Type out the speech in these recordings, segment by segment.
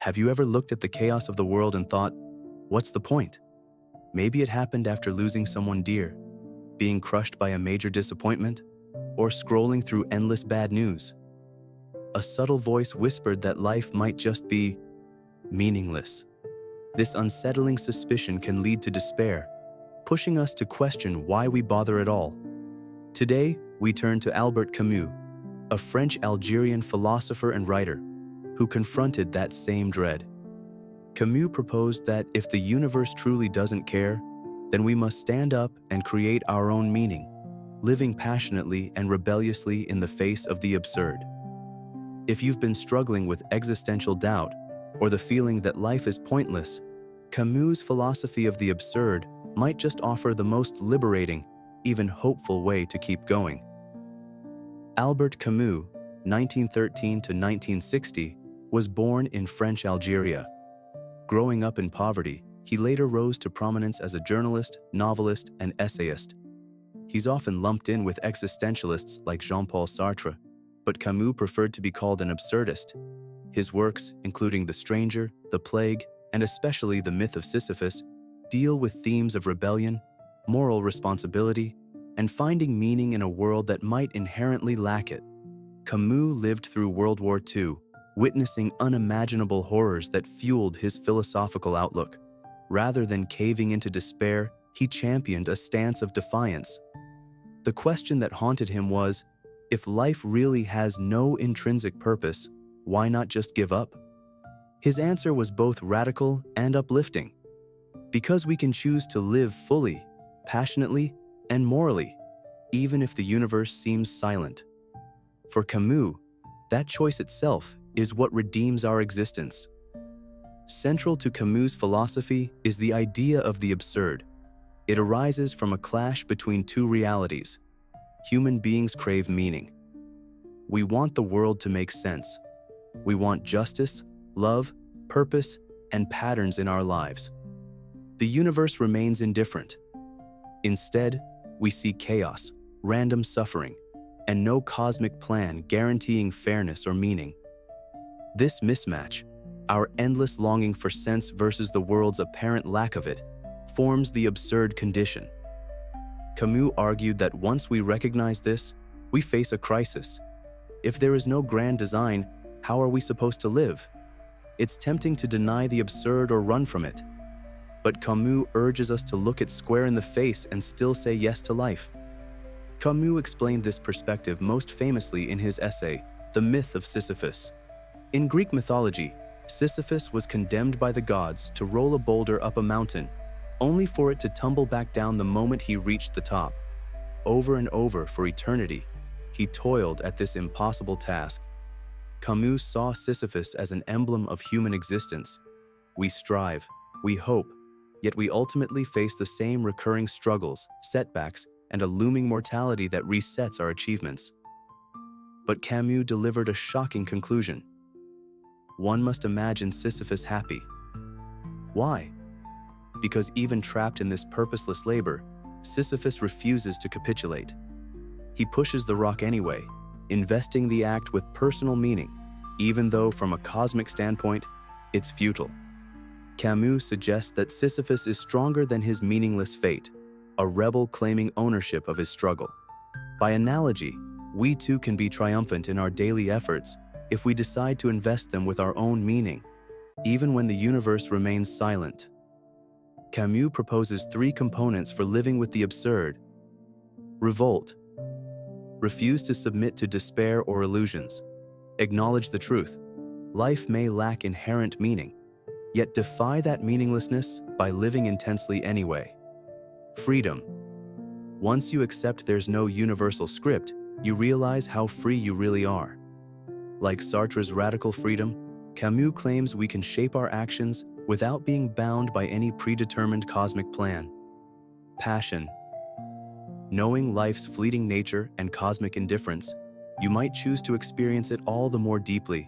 Have you ever looked at the chaos of the world and thought, what's the point? Maybe it happened after losing someone dear, being crushed by a major disappointment, or scrolling through endless bad news. A subtle voice whispered that life might just be meaningless. This unsettling suspicion can lead to despair, pushing us to question why we bother at all. Today, we turn to Albert Camus, a French-Algerian philosopher and writer who confronted that same dread. Camus proposed that if the universe truly doesn't care, then we must stand up and create our own meaning, living passionately and rebelliously in the face of the absurd. If you've been struggling with existential doubt or the feeling that life is pointless, Camus' philosophy of the absurd might just offer the most liberating, even hopeful way to keep going. Albert Camus, 1913 to 1960, was born in French Algeria. Growing up in poverty, he later rose to prominence as a journalist, novelist, and essayist. He's often lumped in with existentialists like Jean-Paul Sartre, but Camus preferred to be called an absurdist. His works, including The Stranger, The Plague, and especially The Myth of Sisyphus, deal with themes of rebellion, moral responsibility, and finding meaning in a world that might inherently lack it. Camus lived through World War II, witnessing unimaginable horrors that fueled his philosophical outlook. Rather than caving into despair, he championed a stance of defiance. The question that haunted him was, if life really has no intrinsic purpose, why not just give up? His answer was both radical and uplifting. Because we can choose to live fully, passionately, and morally, even if the universe seems silent. For Camus, that choice itself is what redeems our existence. Central to Camus' philosophy is the idea of the absurd. It arises from a clash between two realities. Human beings crave meaning. We want the world to make sense. We want justice, love, purpose, and patterns in our lives. The universe remains indifferent. Instead, we see chaos, random suffering, and no cosmic plan guaranteeing fairness or meaning. This mismatch, our endless longing for sense versus the world's apparent lack of it, forms the absurd condition. Camus argued that once we recognize this, we face a crisis. If there is no grand design, how are we supposed to live? It's tempting to deny the absurd or run from it. But Camus urges us to look it square in the face and still say yes to life. Camus explained this perspective most famously in his essay, The Myth of Sisyphus. In Greek mythology, Sisyphus was condemned by the gods to roll a boulder up a mountain, only for it to tumble back down the moment he reached the top. Over and over for eternity, he toiled at this impossible task. Camus saw Sisyphus as an emblem of human existence. We strive, we hope, yet we ultimately face the same recurring struggles, setbacks, and a looming mortality that resets our achievements. But Camus delivered a shocking conclusion. One must imagine Sisyphus happy. Why? Because even trapped in this purposeless labor, Sisyphus refuses to capitulate. He pushes the rock anyway, investing the act with personal meaning, even though from a cosmic standpoint, it's futile. Camus suggests that Sisyphus is stronger than his meaningless fate, a rebel claiming ownership of his struggle. By analogy, we too can be triumphant in our daily efforts if we decide to invest them with our own meaning, even when the universe remains silent. Camus proposes 3 components for living with the absurd. Revolt. Refuse to submit to despair or illusions. Acknowledge the truth. Life may lack inherent meaning, yet defy that meaninglessness by living intensely anyway. Freedom. Once you accept there's no universal script, you realize how free you really are. Like Sartre's radical freedom, Camus claims we can shape our actions without being bound by any predetermined cosmic plan. Passion. Knowing life's fleeting nature and cosmic indifference, you might choose to experience it all the more deeply,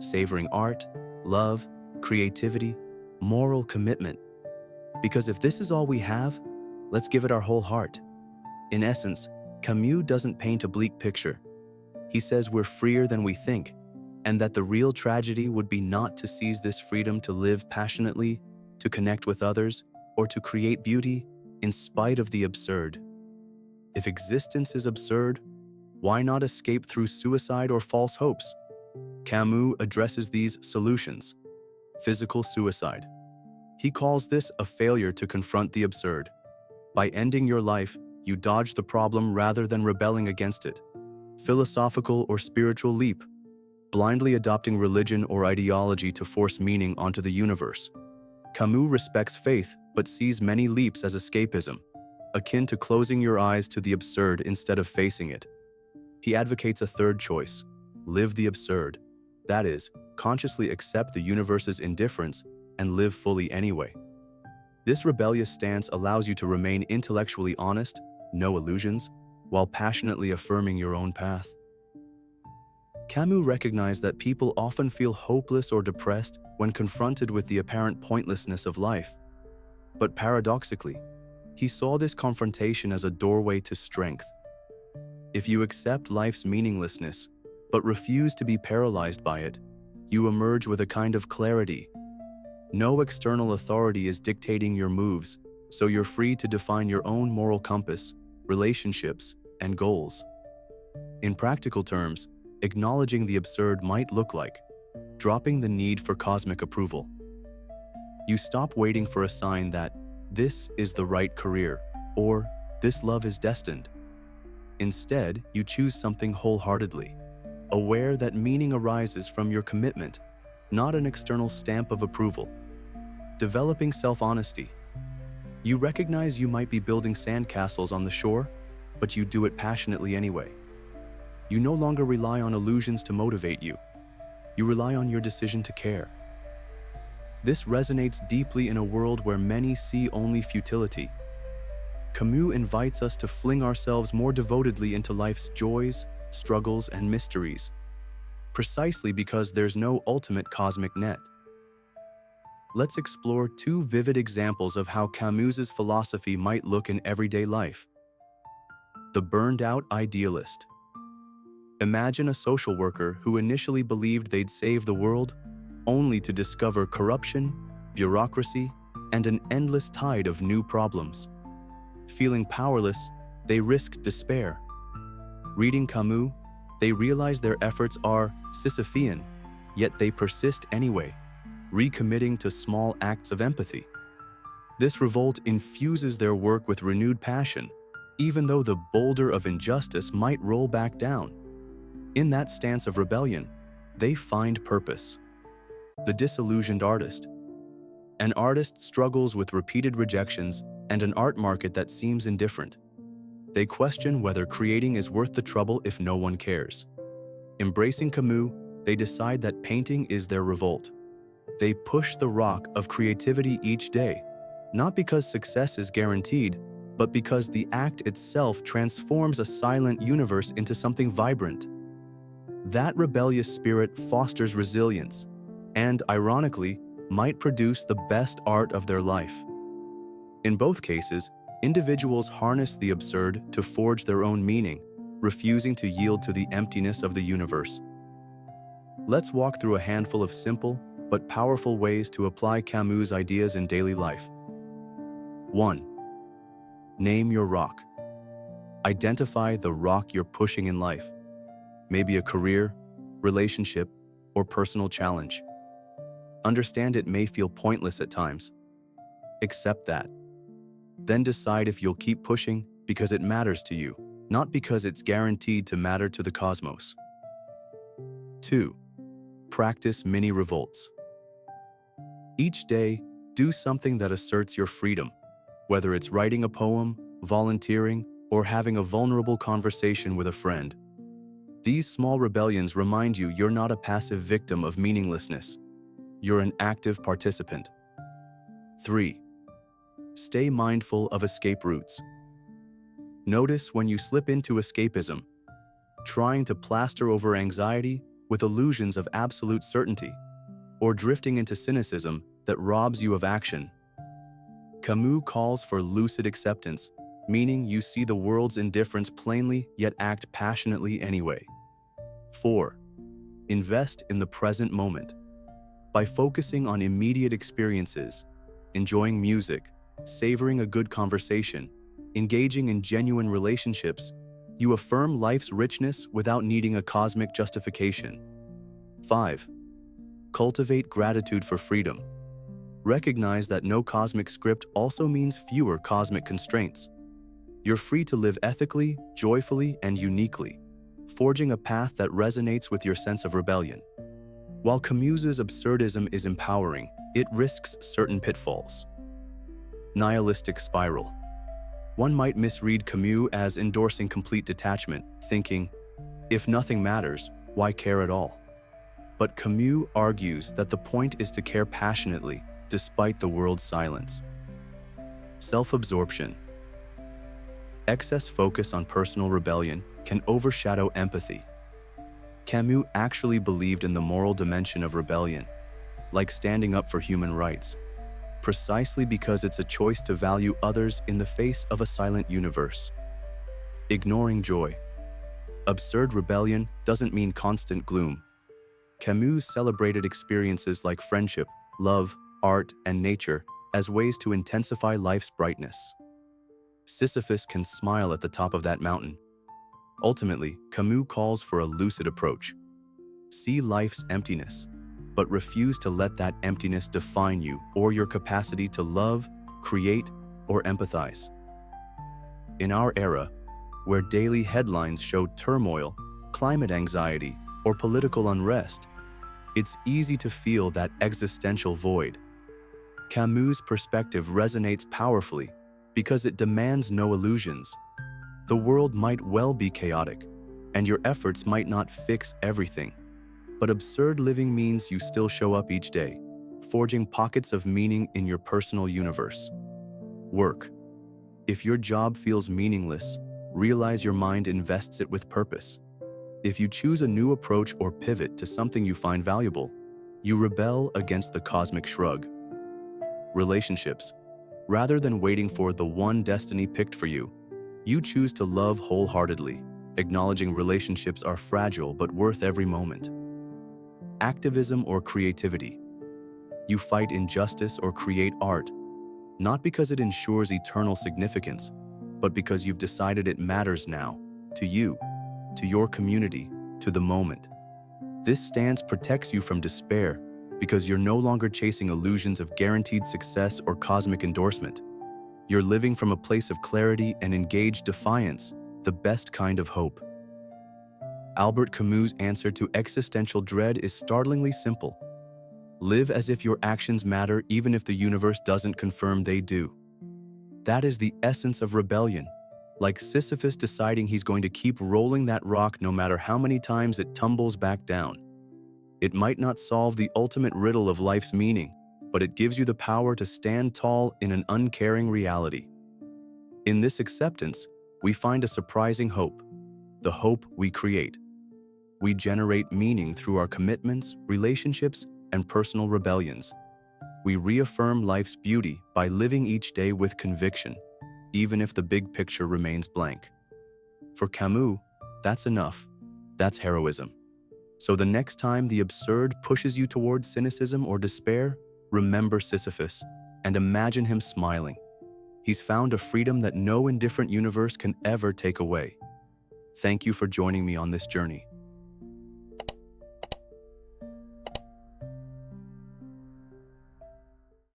savoring art, love, creativity, moral commitment. Because if this is all we have, let's give it our whole heart. In essence, Camus doesn't paint a bleak picture. He says we're freer than we think, and that the real tragedy would be not to seize this freedom to live passionately, to connect with others, or to create beauty in spite of the absurd. If existence is absurd, why not escape through suicide or false hopes? Camus addresses these solutions. Physical suicide. He calls this a failure to confront the absurd. By ending your life, you dodge the problem rather than rebelling against it. Philosophical or spiritual leap. Blindly adopting religion or ideology to force meaning onto the universe. Camus respects faith but sees many leaps as escapism, akin to closing your eyes to the absurd instead of facing it. He advocates a third choice: live the absurd. That is, consciously accept the universe's indifference and live fully anyway. This rebellious stance allows you to remain intellectually honest, no illusions, while passionately affirming your own path. Camus recognized that people often feel hopeless or depressed when confronted with the apparent pointlessness of life. But paradoxically, he saw this confrontation as a doorway to strength. If you accept life's meaninglessness, but refuse to be paralyzed by it, you emerge with a kind of clarity. No external authority is dictating your moves, so you're free to define your own moral compass, relationships, and goals. In practical terms, acknowledging the absurd might look like dropping the need for cosmic approval. You stop waiting for a sign that this is the right career or this love is destined. Instead, you choose something wholeheartedly, aware that meaning arises from your commitment, not an external stamp of approval. Developing self-honesty. You recognize you might be building sandcastles on the shore, but you do it passionately anyway. You no longer rely on illusions to motivate you. You rely on your decision to care. This resonates deeply in a world where many see only futility. Camus invites us to fling ourselves more devotedly into life's joys, struggles, and mysteries, precisely because there's no ultimate cosmic net. Let's explore two vivid examples of how Camus's philosophy might look in everyday life. The burned-out idealist. Imagine a social worker who initially believed they'd save the world, only to discover corruption, bureaucracy, and an endless tide of new problems. Feeling powerless, they risk despair. Reading Camus, they realize their efforts are Sisyphean, yet they persist anyway, recommitting to small acts of empathy. This revolt infuses their work with renewed passion, even though the boulder of injustice might roll back down. In that stance of rebellion, they find purpose. The disillusioned artist. An artist struggles with repeated rejections and an art market that seems indifferent. They question whether creating is worth the trouble if no one cares. Embracing Camus, they decide that painting is their revolt. They push the rock of creativity each day, not because success is guaranteed, but because the act itself transforms a silent universe into something vibrant. That rebellious spirit fosters resilience and, ironically, might produce the best art of their life. In both cases, individuals harness the absurd to forge their own meaning, refusing to yield to the emptiness of the universe. Let's walk through a handful of simple but powerful ways to apply Camus' ideas in daily life. 1. Name your rock. Identify the rock you're pushing in life. Maybe a career, relationship, or personal challenge. Understand it may feel pointless at times. Accept that. Then decide if you'll keep pushing because it matters to you, not because it's guaranteed to matter to the cosmos. 2. Practice mini revolts. Each day, do something that asserts your freedom, whether it's writing a poem, volunteering, or having a vulnerable conversation with a friend. These small rebellions remind you you're not a passive victim of meaninglessness. You're an active participant. 3. Stay mindful of escape routes. Notice when you slip into escapism, trying to plaster over anxiety with illusions of absolute certainty, or drifting into cynicism that robs you of action. Camus calls for lucid acceptance, meaning you see the world's indifference plainly yet act passionately anyway. 4. Invest in the present moment. By focusing on immediate experiences, enjoying music, savoring a good conversation, engaging in genuine relationships, you affirm life's richness without needing a cosmic justification. 5. Cultivate gratitude for freedom. Recognize that no cosmic script also means fewer cosmic constraints. You're free to live ethically, joyfully, and uniquely, forging a path that resonates with your sense of rebellion. While Camus's absurdism is empowering, it risks certain pitfalls. Nihilistic spiral. One might misread Camus as endorsing complete detachment, thinking, if nothing matters, why care at all? But Camus argues that the point is to care passionately, despite the world's silence. Self-absorption. Excess focus on personal rebellion can overshadow empathy. Camus actually believed in the moral dimension of rebellion, like standing up for human rights, precisely because it's a choice to value others in the face of a silent universe. Ignoring joy. Absurd rebellion doesn't mean constant gloom. Camus celebrated experiences like friendship, love, art, and nature as ways to intensify life's brightness. Sisyphus can smile at the top of that mountain. Ultimately, Camus calls for a lucid approach. See life's emptiness, but refuse to let that emptiness define you or your capacity to love, create, or empathize. In our era, where daily headlines show turmoil, climate anxiety, or political unrest, it's easy to feel that existential void. Camus' perspective resonates powerfully because it demands no illusions. The world might well be chaotic, and your efforts might not fix everything. But absurd living means you still show up each day, forging pockets of meaning in your personal universe. Work. If your job feels meaningless, realize your mind invests it with purpose. If you choose a new approach or pivot to something you find valuable, you rebel against the cosmic shrug. Relationships. Rather than waiting for the one destiny picked for you, you choose to love wholeheartedly, acknowledging relationships are fragile but worth every moment. Activism or creativity. You fight injustice or create art, not because it ensures eternal significance, but because you've decided it matters now, to you, to your community, to the moment. This stance protects you from despair because you're no longer chasing illusions of guaranteed success or cosmic endorsement. You're living from a place of clarity and engaged defiance, the best kind of hope. Albert Camus' answer to existential dread is startlingly simple. Live as if your actions matter even if the universe doesn't confirm they do. That is the essence of rebellion, like Sisyphus deciding he's going to keep rolling that rock no matter how many times it tumbles back down. It might not solve the ultimate riddle of life's meaning, but it gives you the power to stand tall in an uncaring reality. In this acceptance, we find a surprising hope, the hope we create. We generate meaning through our commitments, relationships, and personal rebellions. We reaffirm life's beauty by living each day with conviction, even if the big picture remains blank. For Camus, that's enough. That's heroism. So the next time the absurd pushes you towards cynicism or despair, remember Sisyphus and imagine him smiling. He's found a freedom that no indifferent universe can ever take away. Thank you for joining me on this journey.